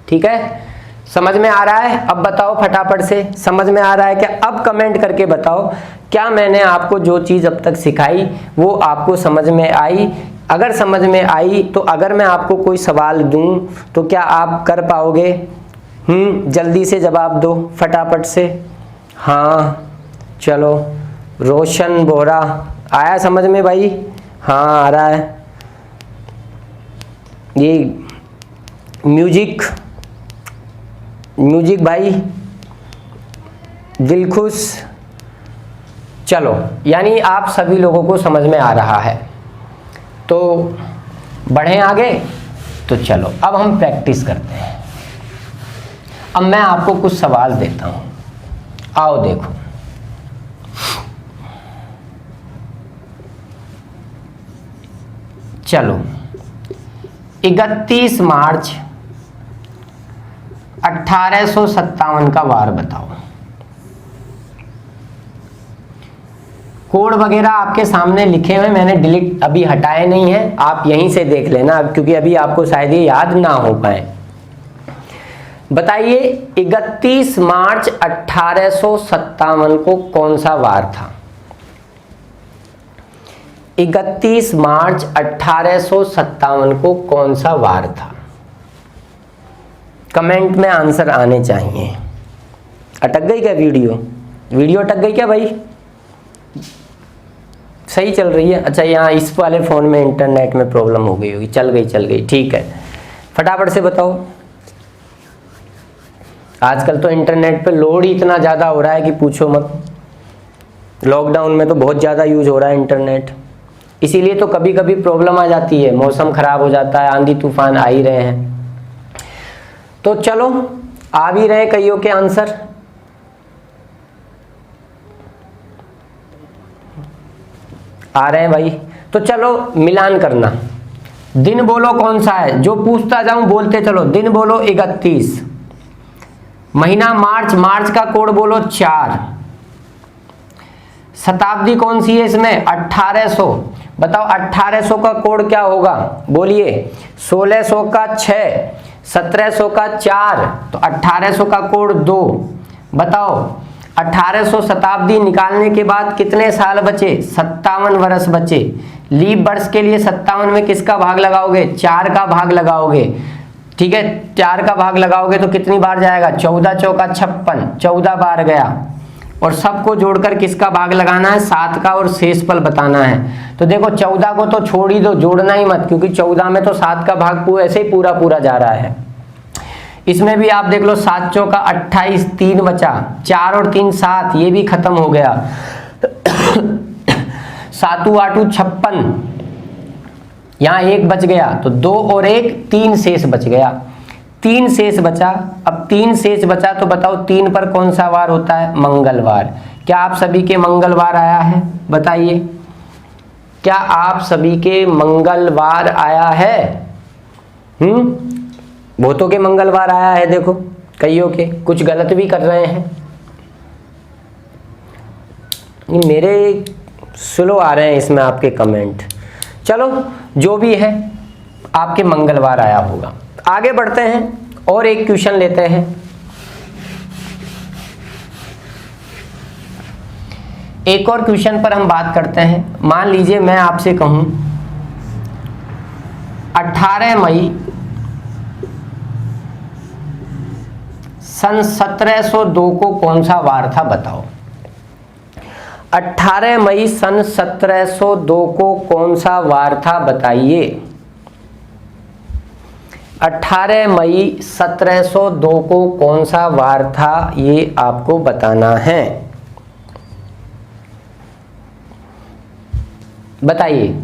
ठीक है। समझ में आ रहा है? अब बताओ फटाफट से, समझ में आ रहा है क्या? अब कमेंट करके बताओ क्या मैंने आपको जो चीज़ अब तक सिखाई वो आपको समझ में आई। अगर समझ में आई तो अगर मैं आपको कोई सवाल दूं तो क्या आप कर पाओगे? जल्दी से जवाब दो फटाफट से। हाँ चलो, रोशन बोरा आया समझ में भाई? हाँ आ रहा है। ये म्यूजिक भाई दिलखुश, चलो यानी आप सभी लोगों को समझ में आ रहा है। तो बढ़ें आगे, तो चलो अब हम प्रैक्टिस करते हैं। अब मैं आपको कुछ सवाल देता हूं, आओ देखो। चलो 31 मार्च 1857 का वार बताओ। कोड वगैरह आपके सामने लिखे हुए, मैंने डिलीट अभी हटाए नहीं है, आप यहीं से देख लेना क्योंकि अभी आपको शायद ये याद ना हो पाए। बताइए 31 मार्च 1857 को कौन सा वार था? 31 मार्च 1857 को कौन सा वार था? कमेंट में आंसर आने चाहिए। अटक गई क्या वीडियो अटक गई क्या भाई? सही चल रही है? अच्छा, यहाँ इस वाले फ़ोन में इंटरनेट में प्रॉब्लम हो गई होगी। चल गई, ठीक है। फटाफट से बताओ। आजकल तो इंटरनेट पे लोड ही इतना ज़्यादा हो रहा है कि पूछो मत। लॉकडाउन में तो बहुत ज़्यादा यूज हो रहा है इंटरनेट, इसीलिए तो कभी कभी प्रॉब्लम आ जाती है, मौसम ख़राब हो जाता है, आंधी तूफान आ ही रहे हैं। तो चलो आ भी रहे कईयों के आंसर? आ रहे हैं भाई? तो चलो मिलान करना। दिन बोलो कौन सा है, जो पूछता जाऊं बोलते चलो। दिन बोलो 31, महीना मार्च, मार्च का कोड बोलो 4, शताब्दी कौन सी है इसमें 1800, बताओ 1800 का कोड क्या होगा, बोलिए। 1600 का 6, 1700 का 4, तो 1800 का कोड 2। बताओ 1800 शताब्दी निकालने के बाद कितने साल बचे, 57 वर्ष बचे। लीप वर्ष के लिए 57 में किसका भाग लगाओगे, 4 का भाग लगाओगे, ठीक है। 4 का भाग लगाओगे तो कितनी बार जाएगा, 14 चौका 56, 14 बार गया। और सबको जोड़कर किसका भाग लगाना है, 7 का, और शेषफल बताना है। तो देखो 14 को तो छोड़ ही दो, जोड़ना ही मत, क्योंकि 14 में तो 7 का भाग ऐसे ही पूरा पूरा जा रहा है। इसमें भी आप देख लो 7 चौका 28, 3 बचा, 4 और 3 7, ये भी खत्म हो गया। 7 8 56, यहाँ 1 बच गया, तो 2 और 1 3 शेष बच गया, 3 शेष बचा। अब 3 शेष बचा तो बताओ 3 पर कौन सा वार होता है, मंगलवार। क्या आप सभी के मंगलवार आया है, बताइए, क्या आप सभी के मंगलवार आया है? बहुतों के मंगलवार आया है, देखो कईयों के, कुछ गलत भी कर रहे हैं। मेरे स्लो आ रहे हैं इसमें आपके कमेंट। चलो जो भी है आपके मंगलवार आया होगा। आगे बढ़ते हैं और एक क्वेश्चन लेते हैं। एक और क्वेश्चन पर हम बात करते हैं। मान लीजिए मैं आपसे कहूं 18 मई सन 1702 को कौन सा वार था, बताओ। 18 मई सन 1702 को कौन सा वार था, बताइए। 18 मई 1702 को कौन सा वार था, ये आपको बताना है। बताइए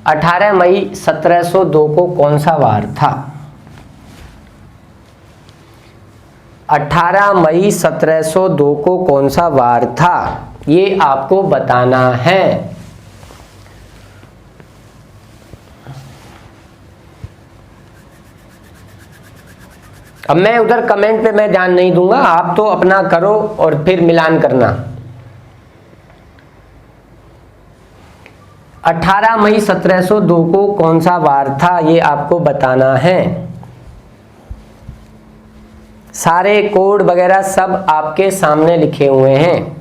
18 मई 1702 को कौन सा वार था। 18 मई 1702 को कौन सा वार था, ये आपको बताना है। अब मैं उधर कमेंट पे मैं ध्यान नहीं दूंगा, आप तो अपना करो और फिर मिलान करना। 18 मई 1702 को कौन सा वार था, ये आपको बताना है। सारे कोड वगैरह सब आपके सामने लिखे हुए हैं।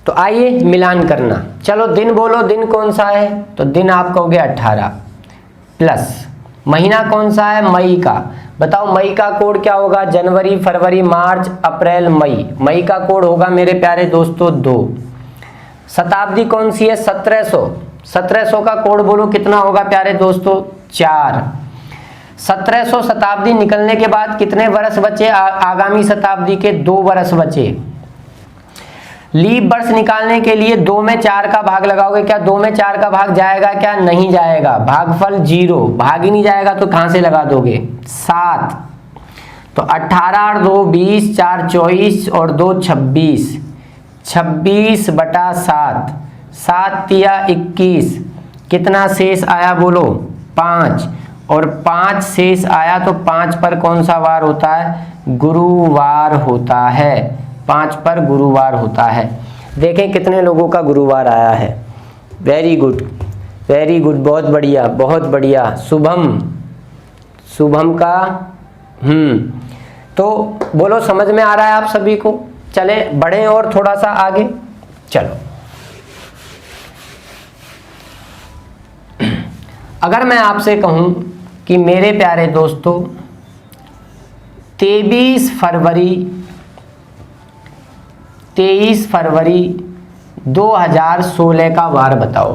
तो आइए मिलान करना। चलो दिन बोलो, दिन कौन सा है, तो दिन आप कहोगे 18 प्लस महीना कौन सा है, मई का। बताओ मई का कोड क्या होगा, जनवरी फरवरी मार्च अप्रैल मई। मई का कोड होगा मेरे प्यारे दोस्तों 2। शताब्दी कौन सी है, 1700। 1700 का कोड बोलो कितना होगा प्यारे दोस्तों, 4। 1700 शताब्दी निकलने के बाद कितने वर्ष बचे, आगामी शताब्दी के 2 वर्ष बचे। लीप वर्ष निकालने के लिए 2 में 4 का भाग लगाओगे, क्या 2 में 4 का भाग जाएगा, क्या नहीं जाएगा। भागफल 0, भाग ही नहीं जाएगा तो कहां से लगा दोगे, 7। तो 18 और 2 20, 4 24 और 2 26, 26 बटा 7, 7 तिया 21, कितना शेष आया बोलो, 5। और 5 शेष आया तो 5 पर कौन सा वार होता है, गुरुवार होता है। 5 पर गुरुवार होता है। देखें कितने लोगों का गुरुवार आया है। वेरी गुड, वेरी गुड, बहुत बढ़िया, बहुत बढ़िया। शुभम, शुभम का तो बोलो समझ में आ रहा है आप सभी को। चले बढ़े और थोड़ा सा आगे। चलो अगर मैं आपसे कहूं कि मेरे प्यारे दोस्तों 23 फरवरी 2016 का वार बताओ।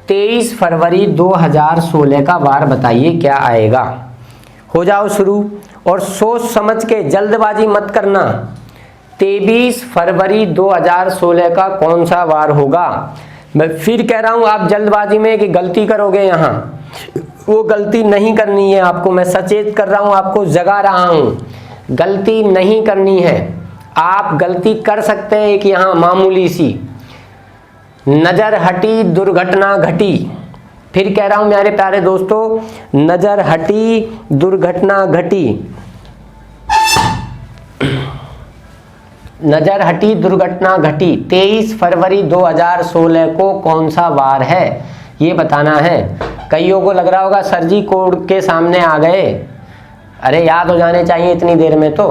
23 फरवरी 2016 का वार बताइए क्या आएगा। हो जाओ शुरू और सोच समझ के, जल्दबाजी मत करना। 23 फरवरी 2016 का कौन सा वार होगा? मैं फिर कह रहा हूं, आप जल्दबाजी में कि गलती करोगे, यहां वो गलती नहीं करनी है आपको। मैं सचेत कर रहा हूं, आपको जगा रहा हूं, गलती नहीं करनी है। आप गलती कर सकते हैं कि यहां मामूली सी नजर हटी दुर्घटना घटी। फिर कह रहा हूं मेरे प्यारे दोस्तों, नजर हटी दुर्घटना घटी, नजर हटी दुर्घटना घटी। 23 फरवरी 2016 को कौन सा वार है ये बताना है। कईयों को लग रहा होगा सर जी कोड के सामने आ गए, अरे याद हो जाने चाहिए इतनी देर में। तो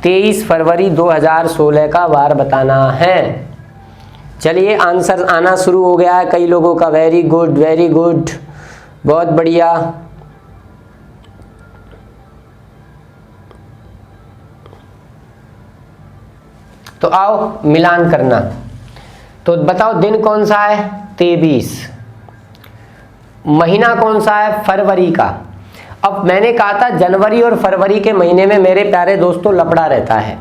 23 फरवरी 2016 का वार बताना है। चलिए आंसर आना शुरू हो गया है कई लोगों का। वेरी गुड, वेरी गुड, बहुत बढ़िया। तो आओ मिलान करना। तो बताओ दिन कौन सा है? 23। महीना कौन सा है? फरवरी का। अब मैंने कहा था जनवरी और फरवरी के महीने में मेरे प्यारे दोस्तों लफड़ा रहता है।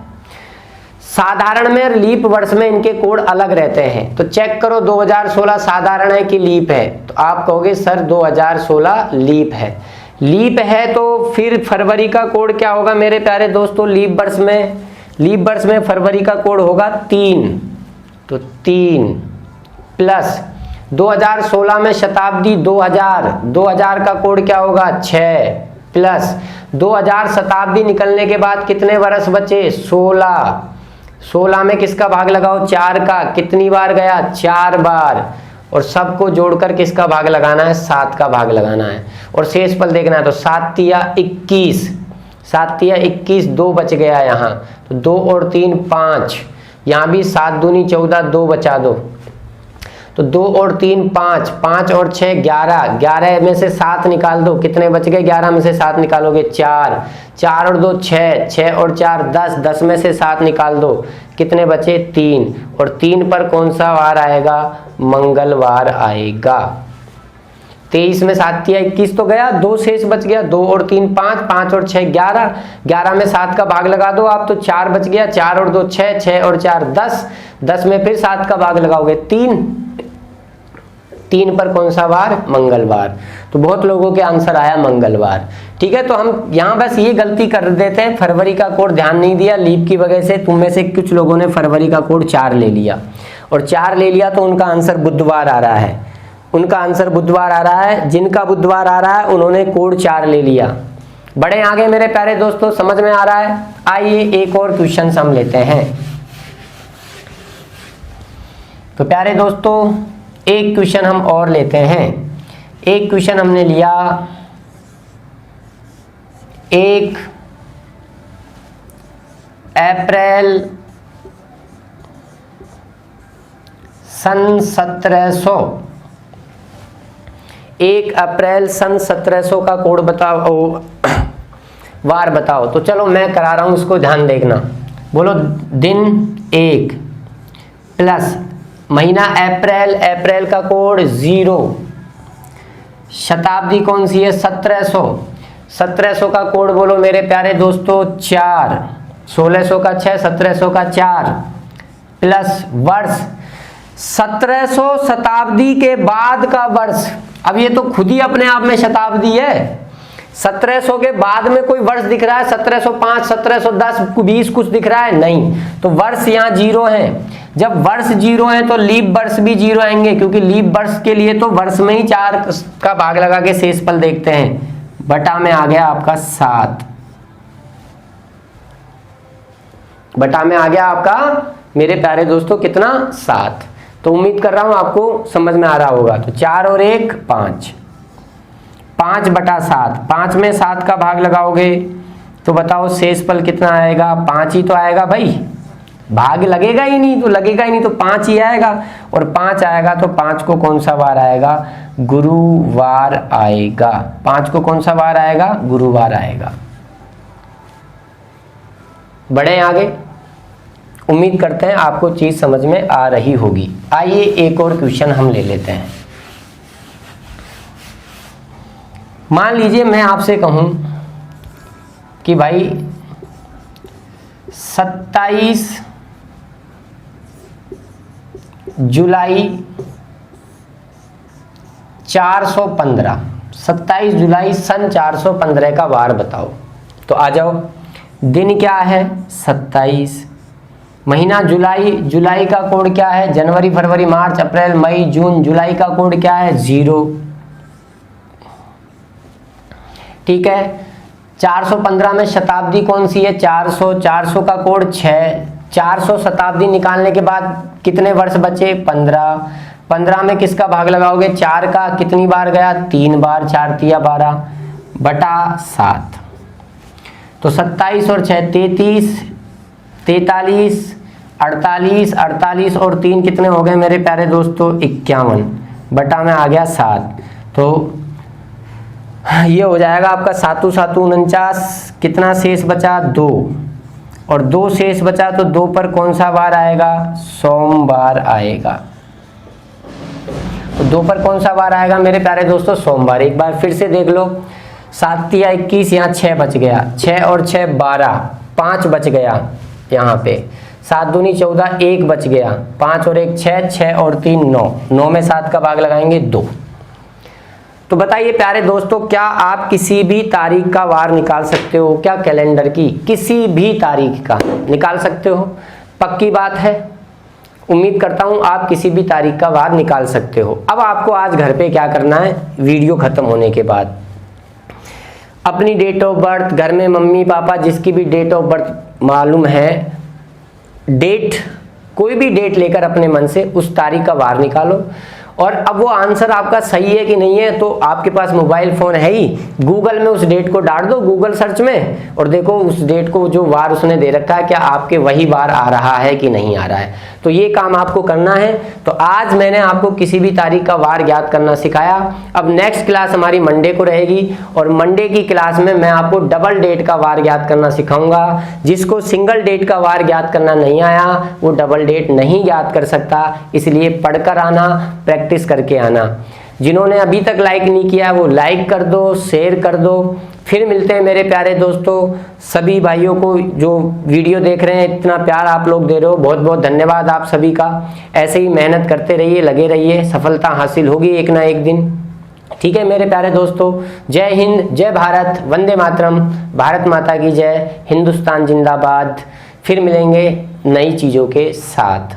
साधारण में और लीप वर्ष में इनके कोड अलग रहते हैं। तो चेक करो 2016 साधारण है कि लीप है? तो आप कहोगे सर 2016 लीप है। लीप है तो फिर फरवरी का कोड क्या होगा मेरे प्यारे दोस्तों? लीप वर्ष में फरवरी का कोड होगा 3। तो 3 प्लस 2016 में शताब्दी 2000 का कोड क्या होगा? 6 प्लस 2000 शताब्दी निकलने के बाद कितने वर्ष बचे? 16 में किसका भाग लगाओ? 4 का। कितनी बार गया? 4 बार। और सबको जोड़कर किसका भाग लगाना है? 7 का भाग लगाना है। और शेषफल देखना है। तो 7 तिया 21, 7 तिया 21, 2 बच गया यहाँ। तो 2 और 3 5, यहाँ भी 7 दूनी 14, 2 बचा दो। तो 2 और 3 5, 5 और 6 11, 11 में से 7 निकाल दो। कितने बच गए? 11 में से 7 निकालोगे 4, 4 और 2 6, 6 और 4 10, 10 में से 7 निकाल दो। कितने बचे? 3। और 3 पर कौन सा वार आएगा? मंगलवार आएगा। 23 में 7 तिया 21 तो गया, 2 शेष बच गया। 2 और 3 5, 5 और 6 11, 11 में 7 का भाग लगा दो आप। तो 4 बच गया। 4 और 2 6, 6 और 4 10, 10 में फिर 7 का भाग लगाओगे 3। 3 पर कौन सा वार? मंगलवार। तो बहुत लोगों के आंसर आया मंगलवार। ठीक है, तो हम यहाँ बस ये गलती कर देते हैं, फरवरी का कोड ध्यान नहीं दिया लीप की वजह से। तुम में से कुछ लोगों ने फरवरी का कोड 4 ले लिया, और 4 ले लिया तो उनका आंसर बुधवार आ रहा है। उनका आंसर बुधवार आ रहा है। जिनका बुधवार आ रहा है उन्होंने कोड 4 ले लिया। बड़े आगे मेरे प्यारे दोस्तों, समझ में आ रहा है? आइए एक और क्वेश्चन हम लेते हैं। तो प्यारे दोस्तों एक क्वेश्चन हम और लेते हैं। एक क्वेश्चन हमने लिया 1 अप्रैल सन 1700, 1 अप्रैल सन 1700 का कोड बताओ, वार बताओ। तो चलो मैं करा रहा हूं, इसको ध्यान देखना। बोलो दिन 1 प्लस महीना अप्रैल, अप्रैल का कोड 0, शताब्दी कौन सी है? 1700, 1700 का कोड बोलो मेरे प्यारे दोस्तों 4, 1600 का 6, 1700 का 4 प्लस वर्ष 1700 शताब्दी के बाद का वर्ष। अब ये तो खुद ही अपने आप में शताब्दी है। 1700 के बाद में कोई वर्ष दिख रहा है? 1705, 1710, 20 कुछ दिख रहा है? नहीं। तो वर्ष यहाँ 0 है। जब वर्ष 0 है तो लीप वर्ष भी 0 आएंगे, क्योंकि लीप वर्ष के लिए तो वर्ष में ही 4 का भाग लगा के शेषफल देखते हैं। बटा में आ गया आपका 7, बटा में आ गया आपका मेरे प्यारे दोस्तों कितना? 7। तो उम्मीद कर रहा हूं आपको समझ में आ रहा होगा। तो 4 और 1 5, 5 बटा 7, 5 में 7 का भाग लगाओगे तो बताओ शेषफल कितना आएगा? 5 ही तो आएगा भाई, भाग लगेगा ही नहीं, तो लगेगा ही नहीं, तो 5 ही आएगा। और 5 आएगा तो 5 को कौन सा वार आएगा? गुरुवार आएगा। 5 को कौन सा वार आएगा? गुरुवार आएगा। बढ़े आगे। उम्मीद करते हैं आपको चीज समझ में आ रही होगी। आइए एक और क्वेश्चन हम ले लेते हैं। मान लीजिए मैं आपसे कहूं कि भाई 27 जुलाई 415, 27 जुलाई सन 415 का वार बताओ। तो आ जाओ, दिन क्या है 27, महीना जुलाई, जुलाई का कोड क्या है, जनवरी फरवरी मार्च अप्रैल मई जून, जुलाई का कोड क्या है 0। ठीक है, 415 में शताब्दी कौन सी है 400, 400 का कोड 6, 400 शताब्दी निकालने के बाद कितने वर्ष बचे 15, 15 में किसका भाग लगाओगे 4 का, कितनी बार गया 3 बार, 4 तिया 12 बटा 7। तो 27 और 6 33, 43, 48, 48 और 3 कितने हो गए मेरे प्यारे दोस्तों 51 बटा में आ गया 7। तो ये हो जाएगा आपका 7 7 49, कितना शेष बचा 2, और 2 शेष बचा तो 2 पर कौन सा वार आएगा सोमवार आएगा। तो 2 पर कौन सा वार आएगा मेरे प्यारे दोस्तों सोमवार। एक बार फिर से देख लो, 7 तिया 21, यहाँ 6 बच गया, 6 और 6 12, 5 बच गया यहाँ पे, 7 दूनी 14, 1 बच गया, 5 और 1 6, 6 और 3 9, 9 में 7 का भाग लगाएंगे 2। तो बताइए प्यारे दोस्तों, क्या आप किसी भी तारीख का वार निकाल सकते हो क्या, कैलेंडर की किसी भी तारीख का निकाल सकते हो? पक्की बात है, उम्मीद करता हूं आप किसी भी तारीख का वार निकाल सकते हो। अब आपको आज घर पे क्या करना है, वीडियो खत्म होने के बाद अपनी डेट ऑफ बर्थ, घर में मम्मी पापा जिसकी भी डेट ऑफ बर्थ मालूम है, डेट कोई भी डेट लेकर अपने मन से उस तारीख का वार निकालो। और अब वो आंसर आपका सही है कि नहीं है, तो आपके पास मोबाइल फोन है ही, गूगल में उस डेट को डाल दो गूगल सर्च में, और देखो उस डेट को जो वार उसने दे रखा है क्या आपके वही वार आ रहा है कि नहीं आ रहा है। तो ये काम आपको करना है। तो आज मैंने आपको किसी भी तारीख का वार ज्ञात करना सिखाया। अब नेक्स्ट क्लास हमारी मंडे को रहेगी, और मंडे की क्लास में मैं आपको डबल डेट का वार ज्ञात करना सिखाऊंगा। जिसको सिंगल डेट का वार ज्ञात करना नहीं आया वो डबल डेट नहीं ज्ञात कर सकता, इसलिए पढ़कर आना, प्रैक्टिस करके आना। जिन्होंने अभी तक लाइक नहीं किया वो लाइक कर दो, शेयर कर दो। फिर मिलते हैं मेरे प्यारे दोस्तों, सभी भाइयों को जो वीडियो देख रहे हैं, इतना प्यार आप लोग दे रहे हो, बहुत बहुत धन्यवाद आप सभी का। ऐसे ही मेहनत करते रहिए, लगे रहिए, सफलता हासिल होगी एक ना एक दिन। ठीक है मेरे प्यारे दोस्तों, जय हिंद, जय भारत, वंदे मातरम, भारत माता की जय, हिंदुस्तान जिंदाबाद। फिर मिलेंगे नई चीज़ों के साथ।